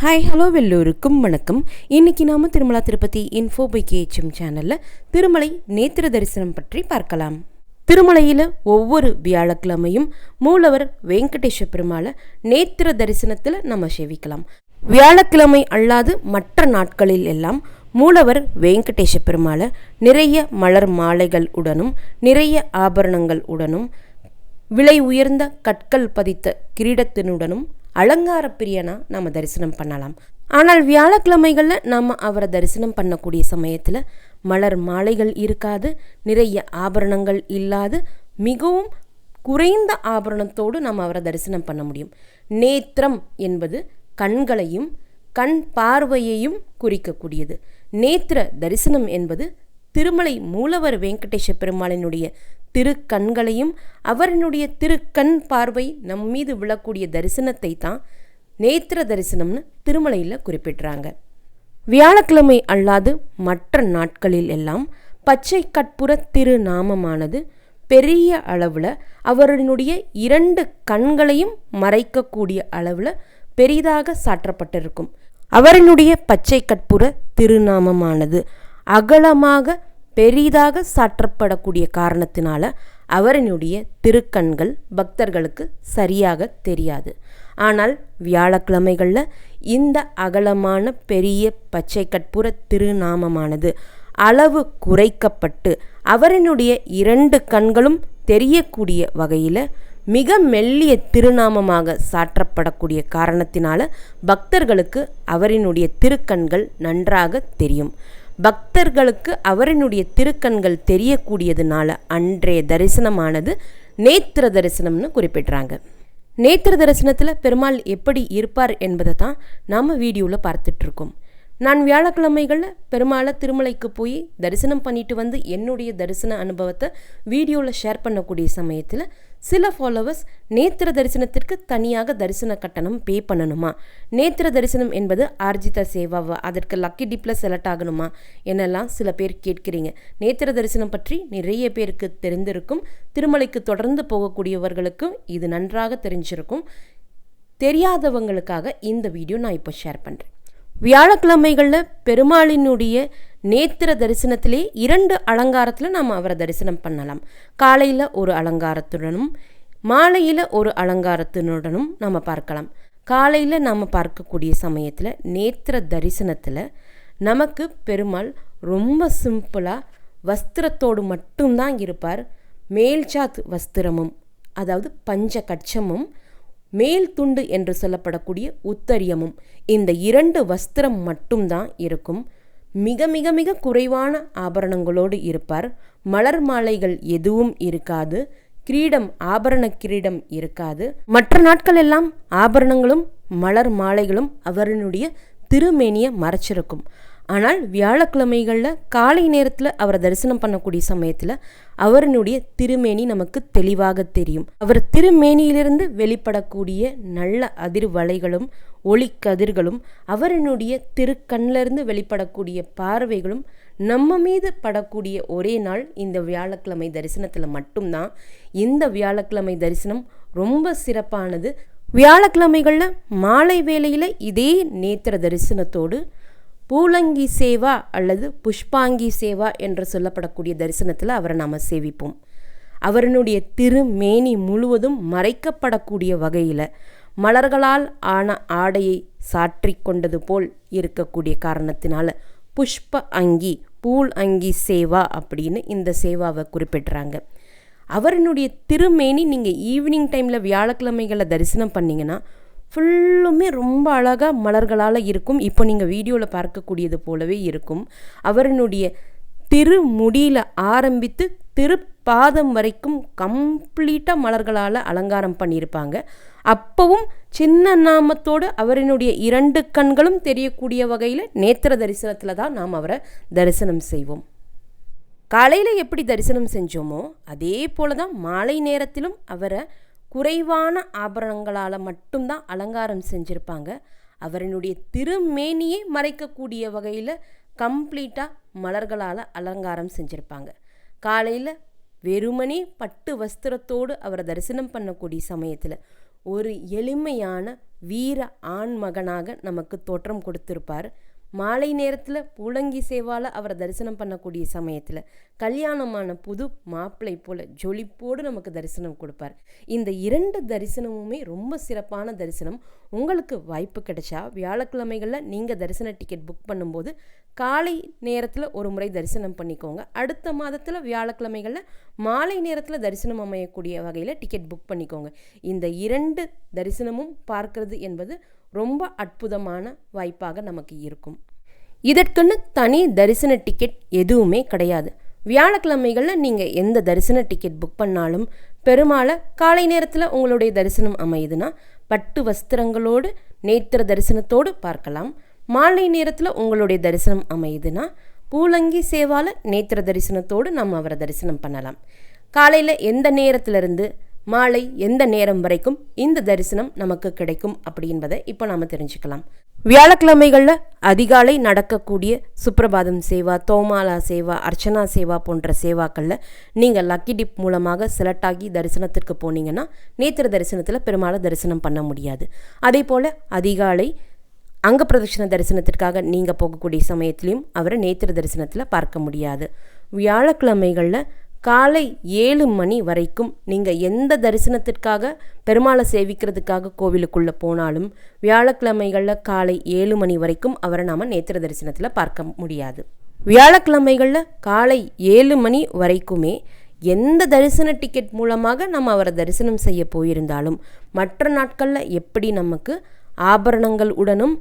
Hi hello எல்லோருக்கும் வணக்கம். இன்றைக்கி நாம் Tirumala Tirupati info by KHM சேனலில் திருமலை நேத்திர தரிசனம் பற்றி பார்க்கலாம். திருமலையில் ஒவ்வொரு வியாழக்கிழமையும் மூலவர் வெங்கடேஸ்வர பெருமாளை நேத்திர தரிசனத்தில் நம்ம சேவிக்கலாம். வியாழக்கிழமை அல்லாது மற்ற நாட்களில் எல்லாம் மூலவர் வெங்கடேஸ்வர பெருமாளை நிறைய மலர் மாலைகள் உடனும் நிறைய ஆபரணங்கள் உடனும் விலை உயர்ந்த கற்கள் பதித்த கிரீடத்தினுடனும் அலங்கார பிரியனா நாம் தரிசனம் பண்ணலாம். ஆனால் வியாழக்கிழமைகளில் நாம் அவரை தரிசனம் பண்ணக்கூடிய சமயத்தில் மலர் மாலைகள் இருக்காது, நிறைய ஆபரணங்கள் இல்லாது மிகவும் குறைந்த ஆபரணத்தோடு நாம் அவரை தரிசனம் பண்ண முடியும். நேத்திரம் என்பது கண்களையும் கண் பார்வையையும் குறிக்கக்கூடியது. நேத்திர தரிசனம் என்பது திருமலை மூலவர் வெங்கடேஸ்வர பெருமாளினுடைய திருக்கண்களையும் அவரினுடைய திருக்கண் பார்வை நம்மீது விழக்கூடிய தரிசனத்தை தான் நேத்திர தரிசனம்னு திருமலையில் குறிப்பிட்றாங்க. வியாழக்கிழமை அல்லாது மற்ற நாட்களில் எல்லாம் பச்சை கற்பூர திருநாமமானது பெரிய அளவில் அவரினுடைய 2 கண்களையும் மறைக்கக்கூடிய அளவில் பெரிதாக சாற்றப்பட்டிருக்கும். அவரினுடைய பச்சை கற்பூர திருநாமமானது அகலமாக பெரிதாக சாற்றப்படக்கூடிய காரணத்தினால அவரினுடைய திருக்கண்கள் பக்தர்களுக்கு சரியாக தெரியாது. ஆனால் வியாழக்கிழமைகளில் இந்த அகலமான பெரிய பச்சை கற்பூர திருநாமமானது அளவு குறைக்கப்பட்டு அவரினுடைய 2 கண்களும் தெரியக்கூடிய வகையில் மிக மெல்லிய திருநாமமாக சாற்றப்படக்கூடிய காரணத்தினால பக்தர்களுக்கு அவரினுடைய திருக்கண்கள் நன்றாக தெரியும். பக்தர்களுக்கு அவரினுடைய திருக்கண்கள் தெரியக்கூடியதுனால அன்றைய தரிசனமானது நேத்திர தரிசனம்னு குறிப்பிட்றாங்க. நேத்திர தரிசனத்தில் பெருமாள் எப்படி இருப்பார் என்பதை தான் நாம் வீடியோவில் பார்த்துட்ருக்கோம். நான் வியாழக்கிழமைகளில் பெருமாளை திருமலைக்கு போய் தரிசனம் பண்ணிட்டு வந்து என்னுடைய தரிசன அனுபவத்தை வீடியோவில் ஷேர் பண்ணக்கூடிய சமயத்தில் சில ஃபாலோவர்ஸ் நேத்திர தரிசனத்திற்கு தனியாக தரிசன கட்டணம் பே பண்ணணுமா, நேத்திர தரிசனம் என்பது ஆர்ஜித சேவாவா, அதற்கு லக்கி டிப்பில் செலக்ட் ஆகணுமா என்னெல்லாம் சில பேர் கேட்கிறீங்க. நேத்திர தரிசனம் பற்றி நிறைய பேருக்கு தெரிந்திருக்கும். திருமலைக்கு தொடர்ந்து போகக்கூடியவர்களுக்கும் இது நன்றாக தெரிஞ்சிருக்கும். தெரியாதவங்களுக்காக இந்த வீடியோ நான் இப்போ ஷேர் பண்ணுறேன். வியாழக்கிழமைகளில் பெருமாளினுடைய நேத்திர தரிசனத்திலே 2 அலங்காரத்தில் நாம் அவரை தரிசனம் பண்ணலாம். காலையில் ஒரு அலங்காரத்துடனும் மாலையில் ஒரு அலங்காரத்தினுடனும் நாம் பார்க்கலாம். காலையில் நாம் பார்க்கக்கூடிய சமயத்தில் நேத்திர தரிசனத்தில் நமக்கு பெருமாள் ரொம்ப சிம்பிளாக வஸ்திரத்தோடு மட்டும்தான் இருப்பார். மேல்சாத் வஸ்திரமும் அதாவது பஞ்ச கட்சமும் மேல் துண்டு என்று சொல்லப்படக்கூடிய உத்தரியமும் இந்த 2 வஸ்திரம் மட்டும்தான் இருக்கும். மிக மிக மிக குறைவான ஆபரணங்களோடு இருப்பார். மலர் மாலைகள் எதுவும் இருக்காது. கிரீடம் ஆபரண கிரீடம் இருக்காது. மற்ற நாட்கள் எல்லாம் ஆபரணங்களும் மலர் மாலைகளும் அவரினுடைய திருமேனியை மறைச்சிருக்கும். ஆனால் வியாழக்கிழமைகளில் காலை நேரத்தில் அவரை தரிசனம் பண்ணக்கூடிய சமயத்தில் அவரினுடைய திருமேனி நமக்கு தெளிவாக தெரியும். அவர் திருமேனியிலிருந்து வெளிப்படக்கூடிய நல்ல அதிர்வலைகளும் ஒளிக்கதிர்களும் அவரினுடைய திருக்கண்ணிலிருந்து வெளிப்படக்கூடிய பார்வைகளும் நம்ம மீது படக்கூடிய ஒரே நாள் இந்த வியாழக்கிழமை தரிசனத்தில் மட்டும்தான். இந்த வியாழக்கிழமை தரிசனம் ரொம்ப சிறப்பானது. வியாழக்கிழமைகளில் மாலை வேளையில் இதே நேத்திர தரிசனத்தோடு பூலங்கி சேவா அல்லது புஷ்பாங்கி சேவா என்று சொல்லப்படக்கூடிய தரிசனத்தில் அவரை நாம் சேவிப்போம். அவரினுடைய திருமேனி முழுவதும் மறைக்கப்படக்கூடிய வகையில் மலர்களால் ஆன ஆடையை சாற்றி கொண்டது போல் இருக்கக்கூடிய காரணத்தினால புஷ்ப அங்கி பூல் அங்கி சேவா அப்படின்னு இந்த சேவாவை குறிப்பிட்றாங்க. அவரினுடைய திருமேனி நீங்கள் ஈவினிங் டைமில் வியாழக்கிழமைகளை தரிசனம் பண்ணிங்கன்னா ஃபுல்லுமே ரொம்ப அழகாக மலர்களால் இருக்கும். இப்போ நீங்கள் வீடியோவில் பார்க்கக்கூடியது போலவே இருக்கும். அவரினுடைய திருமுடியில் ஆரம்பித்து திருப்பாதம் வரைக்கும் கம்ப்ளீட்டாக மலர்களால் அலங்காரம் பண்ணியிருப்பாங்க. அப்பவும் சின்ன நாமத்தோடு அவரினுடைய 2 கண்களும் தெரியக்கூடிய வகையில் நேத்திர தரிசனத்தில் தான் நாம் அவரை தரிசனம் செய்வோம். காலையில் எப்படி தரிசனம் செஞ்சோமோ அதே போல தான் மாலை நேரத்திலும் அவரை குறைவான ஆபரணங்களால் மட்டும்தான் அலங்காரம் செஞ்சுருப்பாங்க. அவரினுடைய திருமேனியை மறைக்கக்கூடிய வகையில் கம்ப்ளீட்டாக மலர்களால் அலங்காரம் செஞ்சுருப்பாங்க. காலையில் வெறுமனே பட்டு வஸ்திரத்தோடு அவரை தரிசனம் பண்ணக்கூடிய சமயத்தில் ஒரு எளிமையான வீர ஆண் மகனாக நமக்கு தோற்றம் கொடுத்திருப்பார். மாலை நேரத்தில் பூலங்கி சேவால அவரை தரிசனம் பண்ணக்கூடிய சமயத்தில் கல்யாணமான புது மாப்பிள்ளை போல ஜொலிப்போடு நமக்கு தரிசனம் கொடுப்பார். இந்த 2 தரிசனமுமே ரொம்ப சிறப்பான தரிசனம். உங்களுக்கு வாய்ப்பு கிடைச்சா வியாழக்கிழமைகளில் நீங்கள் தரிசன டிக்கெட் புக் பண்ணும்போது காலை நேரத்தில் ஒரு முறை தரிசனம் பண்ணிக்கோங்க. அடுத்த மாதத்தில் வியாழக்கிழமைகளில் மாலை நேரத்தில் தரிசனம் அமையக்கூடிய வகையில் டிக்கெட் புக் பண்ணிக்கோங்க. இந்த 2 தரிசனமும் பார்க்கறது என்பது ரொம்ப அற்புதமான வாய்ப்பாக நமக்கு இருக்கும். இதற்குன்னு தனி தரிசன டிக்கெட் எதுவுமே கிடையாது. வியாழக்கிழமைகளில் நீங்கள் எந்த தரிசன டிக்கெட் புக் பண்ணாலும் பெருமாளை காலை நேரத்தில் உங்களுடைய தரிசனம் அமையுதுன்னா பட்டு வஸ்திரங்களோடு நேத்திர தரிசனத்தோடு பார்க்கலாம். மாலை நேரத்தில் உங்களுடைய தரிசனம் அமையுதுன்னா பூலங்கி சேவால நேத்திர தரிசனத்தோடு நம்ம அவரை தரிசனம் பண்ணலாம். காலையில் எந்த நேரத்திலிருந்து மாலை எந்த நேரம் வரைக்கும் இந்த தரிசனம் நமக்கு கிடைக்கும் அப்படின்பதை இப்போ நாம் தெரிஞ்சுக்கலாம். வியாழக்கிழமைகளில் அதிகாலை நடக்கக்கூடிய சுப்ரபாதம் சேவா, தோமாலா சேவா, அர்ச்சனா சேவா போன்ற சேவாக்களில் நீங்கள் லக்கி டிப் மூலமாக செலக்ட் ஆகி தரிசனத்திற்கு போனீங்கன்னா நேத்திர தரிசனத்தில் பெருமாளை தரிசனம் பண்ண முடியாது. அதே போல் அதிகாலை அங்க பிரதட்சண தரிசனத்திற்காக நீங்கள் போகக்கூடிய சமயத்திலையும் அவரை நேத்திர தரிசனத்தில் பார்க்க முடியாது. வியாழக்கிழமைகளில் காலை 7 மணி வரைக்கும் நீங்கள் எந்த தரிசனத்திற்காக பெருமாளை சேவிக்கிறதுக்காக கோவிலுக்குள்ளே போனாலும் வியாழக்கிழமைகளில் காலை 7 மணி வரைக்கும் அவரை நாம் நேத்திர தரிசனத்தில் பார்க்க முடியாது. வியாழக்கிழமைகளில் காலை 7 மணி வரைக்குமே எந்த தரிசன டிக்கெட் மூலமாக நம்ம அவரை தரிசனம் செய்ய போயிருந்தாலும் மற்ற நாட்களில் எப்படி நமக்கு ஆபரணங்கள் உடனும்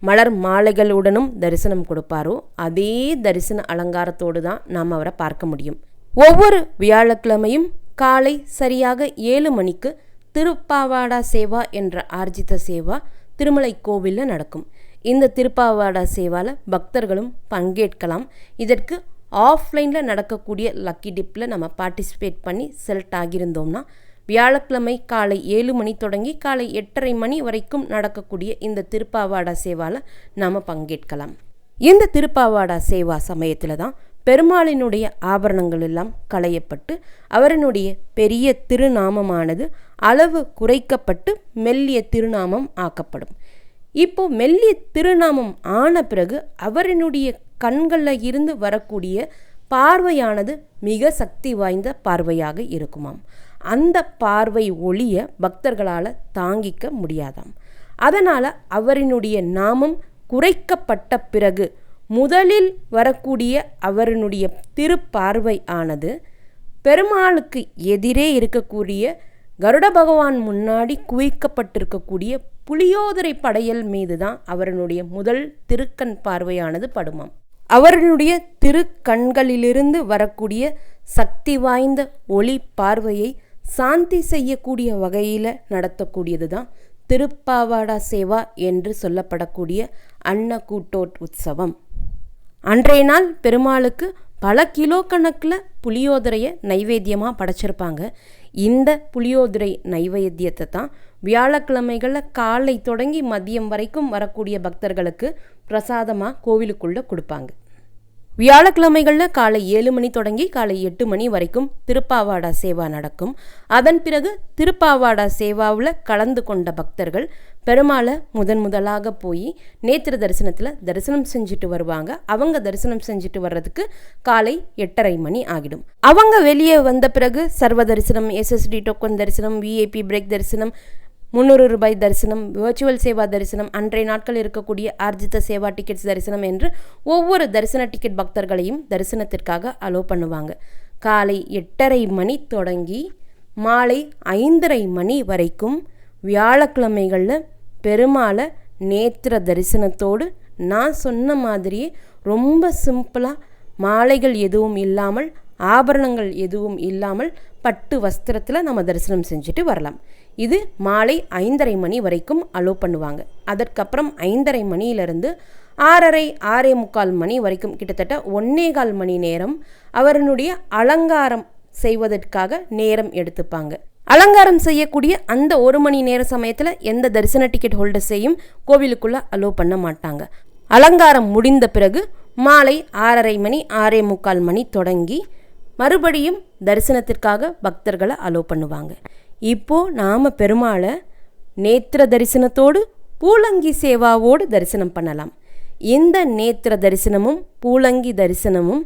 மலர் மாலைகளுடனும் தரிசனம் கொடுப்பாரோ அதே தரிசன அலங்காரத்தோடு தான் நாம் அவரை பார்க்க முடியும். ஒவ்வொரு வியாழக்கிழமையும் காலை சரியாக 7 மணிக்கு திருப்பாவாடா சேவா என்ற ஆர்ஜித சேவா திருமலை கோவிலில் நடக்கும். இந்த திருப்பாவாடா சேவாவில் பக்தர்களும் பங்கேற்கலாம். இதற்கு ஆஃப்லைனில் நடக்கக்கூடிய லக்கி டிப்பில் நம்ம பார்ட்டிசிபேட் பண்ணி செலக்ட் ஆகியிருந்தோம்னா வியாழக்கிழமை காலை 7 மணி தொடங்கி காலை 8:30 மணி வரைக்கும் நடக்கக்கூடிய இந்த திருப்பாவாடா சேவாவில் நாம் பங்கேற்கலாம். இந்த திருப்பாவாடா சேவா சமயத்தில் தான் பெருமாளினுடைய ஆபரணங்கள் எல்லாம் களையப்பட்டு அவரினுடைய பெரிய திருநாமமானது அளவு குறைக்கப்பட்டு மெல்லிய திருநாமம் ஆக்கப்படும். இப்போ மெல்லிய திருநாமம் ஆன பிறகு அவரினுடைய கண்களில் இருந்து வரக்கூடிய பார்வையானது மிக சக்தி வாய்ந்த பார்வையாக இருக்குமாம். அந்த பார்வை ஒளிய பக்தர்களால் தாங்கிக்க முடியாதாம். அதனால் அவரினுடைய நாமம் குறைக்கப்பட்ட பிறகு முதலில் வரக்கூடிய அவரினுடைய திருப்பார்வை ஆனது பெருமாளுக்கு எதிரே இருக்கக்கூடிய கருட பகவான் முன்னாடி குவிக்கப்பட்டிருக்கக்கூடிய புளியோதரை படையல் மீது தான் அவரினுடைய முதல் திருக்கண் பார்வையானது படுமாம். அவரினுடைய திருக்கண்களிலிருந்து வரக்கூடிய சக்தி வாய்ந்த ஒளி பார்வையை சாந்தி செய்யக்கூடிய வகையில் நடத்தக்கூடியது தான் திருப்பாவாடா சேவா என்று சொல்லப்படக்கூடிய அன்னக்கூட்டோட் உற்சவம். அன்றைய நாள் பெருமாளுக்கு பல கிலோ கணக்கில் புளியோதரையை நைவேத்தியமாக படைச்சிருப்பாங்க. இந்த புளியோதரை நைவேத்தியத்தை தான் வியாழக்கிழமைகளில் காலை தொடங்கி மதியம் வரைக்கும் வரக்கூடிய பக்தர்களுக்கு பிரசாதமாக கோவிலுக்குள்ளே கொடுப்பாங்க. வியாழக்கிழமைகளில் காலை 7 மணி தொடங்கி காலை 8 மணி வரைக்கும் திருப்பாவாடா சேவா நடக்கும். அதன் பிறகு திருப்பாவாடா சேவாவில் கலந்து கொண்ட பக்தர்கள் பெருமாளை முதலாக போய் நேத்திர தரிசனத்தில் தரிசனம் செஞ்சுட்டு வருவாங்க. அவங்க தரிசனம் செஞ்சுட்டு வர்றதுக்கு காலை 8:30 மணி ஆகிடும். அவங்க வெளியே வந்த பிறகு சர்வ தரிசனம், SSD டோக்கன் தரிசனம், VIP பிரேக் தரிசனம், 300 ரூபாய் தரிசனம், விர்ச்சுவல் சேவா தரிசனம், அன்றைய நாட்கள் இருக்கக்கூடிய ஆர்ஜித சேவா டிக்கெட்ஸ் தரிசனம் என்று ஒவ்வொரு தரிசன டிக்கெட் பக்தர்களையும் தரிசனத்திற்காக அலோ பண்ணுவாங்க. காலை 8:30 மணி தொடங்கி மாலை 5:30 மணி வரைக்கும் வியாழக்கிழமைகளில் பெருமாளை நேத்திர தரிசனத்தோடு நான் சொன்ன மாதிரியே ரொம்ப சிம்பிளாக மாலைகள் எதுவும் இல்லாமல் ஆபரணங்கள் எதுவும் இல்லாமல் பட்டு வஸ்திரத்தில் நம்ம தரிசனம் செஞ்சுட்டு வரலாம். இது மாலை 5:30 மணி வரைக்கும் அலோ பண்ணுவாங்க. அதற்கப்புறம் 5:30 மணியிலிருந்து 6:30 6:45 மணி வரைக்கும் கிட்டத்தட்ட 1.25 மணி நேரம் அவருடைய அலங்காரம் செய்வதற்காக நேரம் எடுத்துப்பாங்க. அலங்காரம் செய்யக்கூடிய அந்த 1 மணி நேர சமயத்தில் எந்த தரிசன டிக்கெட் ஹோல்டர்ஸையும் கோவிலுக்குள்ளே அலோ பண்ண மாட்டாங்க. அலங்காரம் முடிந்த பிறகு மாலை 6:30 மணி 6:45 மணி தொடங்கி மறுபடியும் தரிசனத்திற்காக பக்தர்களை அலோ பண்ணுவாங்க. இப்போது நாம் பெருமாளை நேத்திர தரிசனத்தோடு பூலங்கி சேவாவோடு தரிசனம் பண்ணலாம். இந்த நேத்திர தரிசனமும் பூலங்கி தரிசனமும்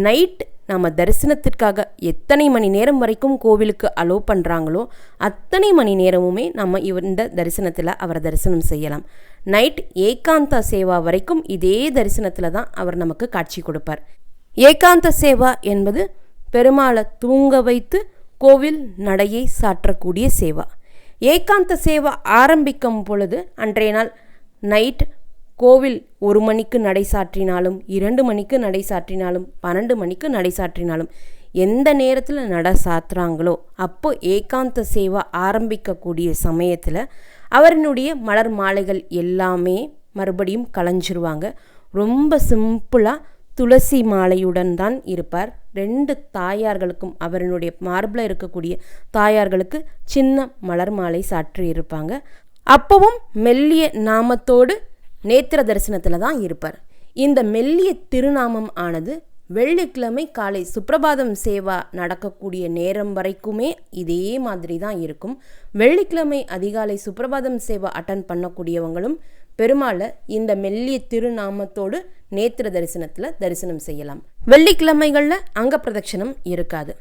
நைட் நம்ம தரிசனத்திற்காக எத்தனை மணி நேரம் வரைக்கும் கோவிலுக்கு அலோவ் பண்ணுறாங்களோ அத்தனை மணி நேரமுமே நம்ம இந்த தரிசனத்தில் அவரை தரிசனம் செய்யலாம். நைட் ஏகாந்த சேவா வரைக்கும் இதே தரிசனத்தில் தான் அவர் நமக்கு காட்சி கொடுப்பார். ஏகாந்த சேவா என்பது பெருமாளை தூங்க வைத்து கோவில் நடையை சாற்றக்கூடிய சேவா. ஏகாந்த சேவா ஆரம்பிக்கும் பொழுது அன்றைய நாள் நைட் கோவில் 1 மணிக்கு நடை சாற்றினாலும் 2 மணிக்கு நடை சாற்றினாலும் 12 மணிக்கு நடை சாற்றினாலும் எந்த நேரத்தில் நடை சாத்துறாங்களோ அப்போ ஏகாந்த சேவா ஆரம்பிக்கக்கூடிய சமயத்தில் அவரினுடைய மலர் மாலைகள் எல்லாமே மறுபடியும் களைஞ்சிருவாங்க. ரொம்ப சிம்பிளாக துளசி மாலையுடன் தான் இருப்பார். 2 தாயார்களுக்கும் அவரினுடைய மார்பில் இருக்கக்கூடிய தாயார்களுக்கு சின்ன மலர் மாலை சாற்றி இருப்பாங்க. அப்பவும் மெல்லிய நாமத்தோடு நேத்திர தரிசனத்தில் தான் இருப்பார். இந்த மெல்லிய திருநாமம் ஆனது வெள்ளிக்கிழமை காலை சுப்பிரபாதம் சேவா நடக்கக்கூடிய நேரம் வரைக்குமே இதே மாதிரி தான் இருக்கும். வெள்ளிக்கிழமை அதிகாலை சுப்பிரபாதம் சேவா அட்டன் பண்ணக்கூடியவங்களும் பெருமாளை இந்த மெல்லிய திருநாமத்தோடு நேத்திர தரிசனத்தில் தரிசனம் செய்யலாம். வெள்ளிக்கிழமைகளில் அங்க பிரதட்சணம் இருக்காது.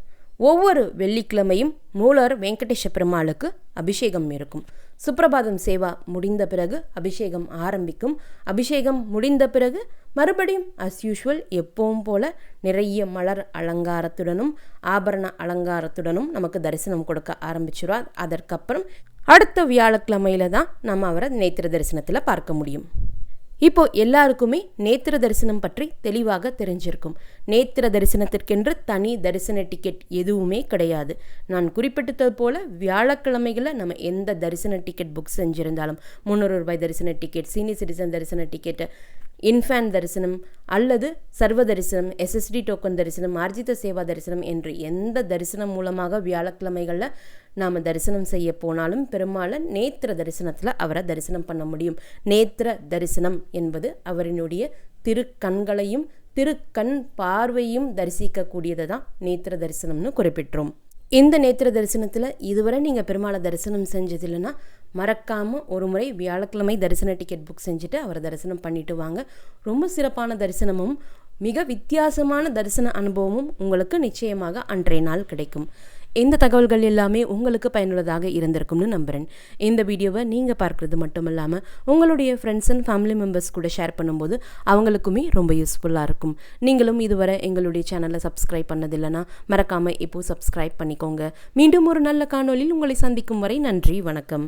ஒவ்வொரு வெள்ளிக்கிழமையும் மூலவர் வெங்கடேஷ பெருமாளுக்கு அபிஷேகம் இருக்கும். சுப்பிரபாதம் சேவா முடிந்த பிறகு அபிஷேகம் ஆரம்பிக்கும். அபிஷேகம் முடிந்த பிறகு மறுபடியும் அஸ் யூஷுவல் எப்பவும் போல நிறைய மலர் அலங்காரத்துடனும் ஆபரண அலங்காரத்துடனும் நமக்கு தரிசனம் கொடுக்க ஆரம்பிச்சிருவார். அதற்கப்புறம் அடுத்த வியாழக்கிழமையில தான் நம்ம அவரை நேத்திர தரிசனத்தில் பார்க்க முடியும். இப்போ எல்லாருக்குமே நேத்திர தரிசனம் பற்றி தெளிவாக தெரிஞ்சிருக்கும். நேத்திர தரிசனத்திற்கென்று தனி தரிசன டிக்கெட் எதுவுமே கிடையாது. நான் குறிப்பிட்டது போல வியாழக்கிழமைகளில் நம்ம எந்த தரிசன டிக்கெட் புக் செஞ்சிருந்தாலும் 300 ரூபாய் தரிசன டிக்கெட், சீனியர் சிட்டிசன் தரிசன டிக்கெட், இன்ஃபேன் தரிசனம் அல்லது சர்வ தரிசனம், எஸ்எஸ்டி டோக்கன் தரிசனம், ஆர்ஜித சேவா தரிசனம் என்று எந்த தரிசனம் மூலமாக வியாழக்கிழமைகளில் நாம் தரிசனம் செய்ய போனாலும் பெருமாளை நேத்திர தரிசனத்தில் அவரை தரிசனம் பண்ண முடியும். நேத்திர தரிசனம் என்பது அவரினுடைய திருக்கண்களையும் திருக்கண் பார்வையும் தரிசிக்கக்கூடியதை தான் நேத்திர தரிசனம்னு குறிப்பிட்டோம். இந்த நேத்திர தரிசனத்தில் இதுவரை நீங்கள் பெருமாளை தரிசனம் செஞ்சதில்லைன்னா மறக்காமல் ஒரு முறை வியாழக்கிழமை தரிசன டிக்கெட் புக் செஞ்சுட்டு அவரை தரிசனம் பண்ணிட்டு வாங்க. ரொம்ப சிறப்பான தரிசனமும் மிக வித்தியாசமான தரிசன அனுபவமும் உங்களுக்கு நிச்சயமாக அன்றைய நாள் கிடைக்கும். இந்த தகவல்கள் எல்லாமே உங்களுக்கு பயனுள்ளதாக இருந்திருக்கும்னு நம்புகிறேன். இந்த வீடியோவை நீங்கள் பார்க்குறது மட்டும் இல்லாமல் உங்களுடைய ஃப்ரெண்ட்ஸ் அண்ட் ஃபேமிலி மெம்பர்ஸ் கூட ஷேர் பண்ணும்போது அவங்களுக்குமே ரொம்ப யூஸ்ஃபுல்லாக இருக்கும். நீங்களும் இதுவரை எங்களுடைய சேனலை சப்ஸ்கிரைப் பண்ணதில்லைன்னா மறக்காமல் இப்போது சப்ஸ்கிரைப் பண்ணிக்கோங்க. மீண்டும் ஒரு நல்ல காணொளியில் உங்களை சந்திக்கும் வரை நன்றி, வணக்கம்.